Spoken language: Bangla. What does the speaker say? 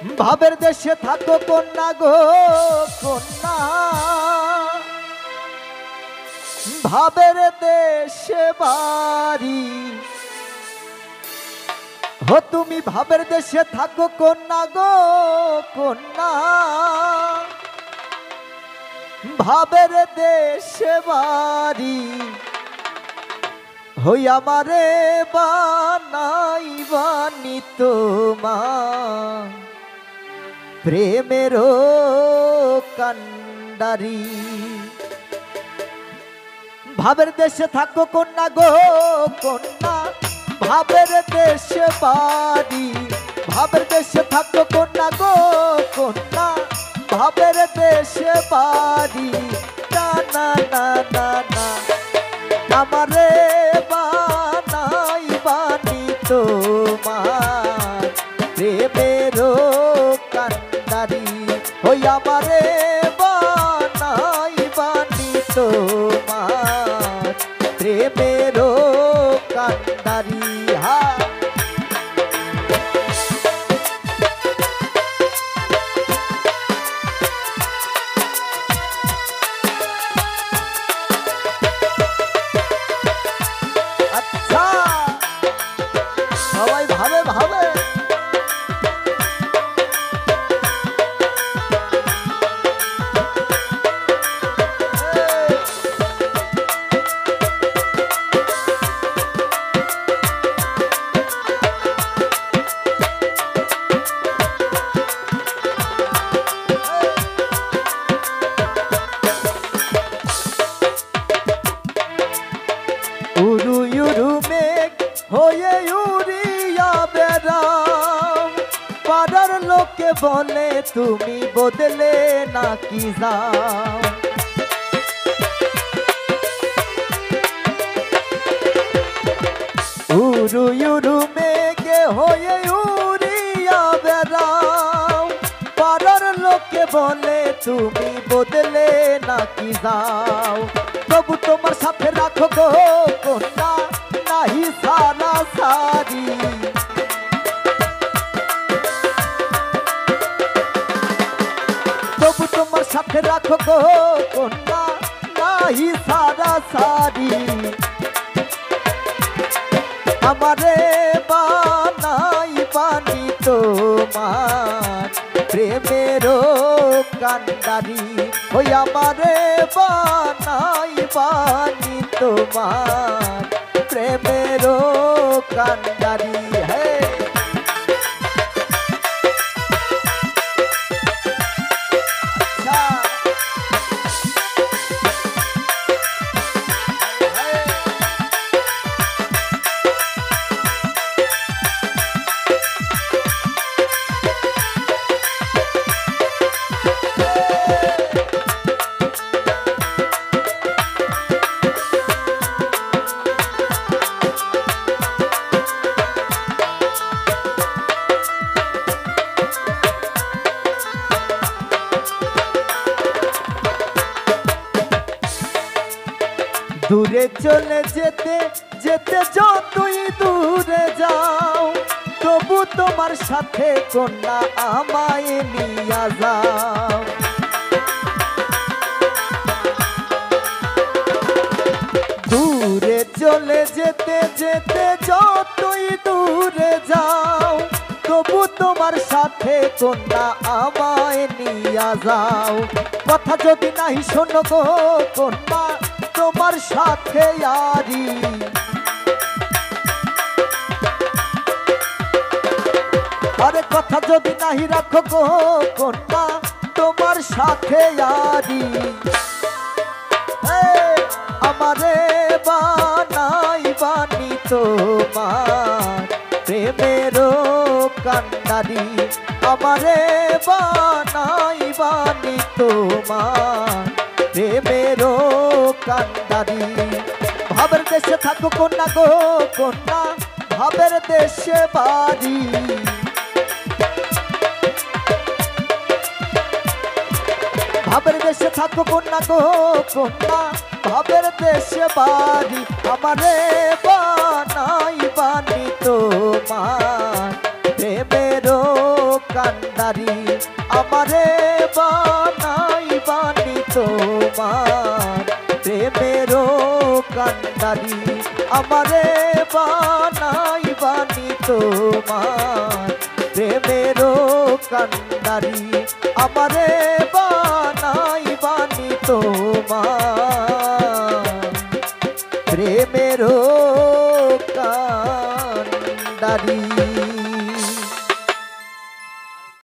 ভাবের দেশে থাকো কন্যা গো কন্যা, ভাবের দেশে বাড়ি। হো তুমি ভাবের দেশে থাকো কন্যা গো কন্যা, ভাবের দেশে বাড়ি। হই আমারে বানাইবানি তোমার প্রেমের কান্ডারি। ভাবের দেশে থাকো কন্যা গো কন্যা, ভাবের দেশে বাড়ি। ভাবের দেশে থাকো কন্যা গো কন্যা, ভাবের দেশে বাড়ি। না না না না না আমারে বানাইবানি তোমার প্রেমের কান্ডারি। ওই আমারে বানাইবানি তোমার প্রেমের কান্ডারি। হা সবাই ভাবে ভাবে উড়ু উড়ু মেঘ হয়ে উড়িয়া বেড়াও, পাড়ার লোকে বলে তুমি বদলে নাকি যাও। উড়ু উড়ু মেঘে হয়ে উড়িয়া বেড়াও, পাড়ার লোকে বলে তুমি বদলে নাকি যাও। তবু তোমার সাথে রাখো গো কন্যা নাহি সারা সারি। তবু তোমার সাথে রাখো গো কন্যা নাহি সারা সারি। আমারে বানাইবানি তোমার প্রেমের কান্ডারি। ওই আমারে বানাইবানি তোমার প্রেমের কান্ডারি। হে দূরে চলে যেতে যেতে যতই দূরে যাও, তবু তোমার সাথে কন্যা আমায় নিয়া যাও। দূরে চলে যেতে যেতে যতই দূরে যাও, তবু তোমার সাথে কন্যা আমায় নিয়া যাও। কথা যদি নাহি শোনো গো কন্যা তোমার সাথে আরি। আরে কথা যদি নাহি রাখো গো কন্যা তোমার সাথে আরি। আমারে বানাইবানি তোমার প্রেমের কান্ডারি। আমারে বানাইবানি তোমার প্রেমের কান্ডারি। ভাবের দেশে থাকো কন্যা গো কন্যা, ভাবের দেশে বাড়ি। ভাবের দেশে থাকো কন্যা গো কন্যা, ভাবের দেশে বাড়ি। আমারে বানাইবানি তোমার প্রেমের কান্ডারি। কান্ডারি আমারে বানাই বানি তোমার প্রেমেরও কান্ডারি আমারে বানাই বানি তোমার প্রেমেরও কান্ডারি আমারে বানাই বানি তোমার প্রেমেরও কান্ডারি।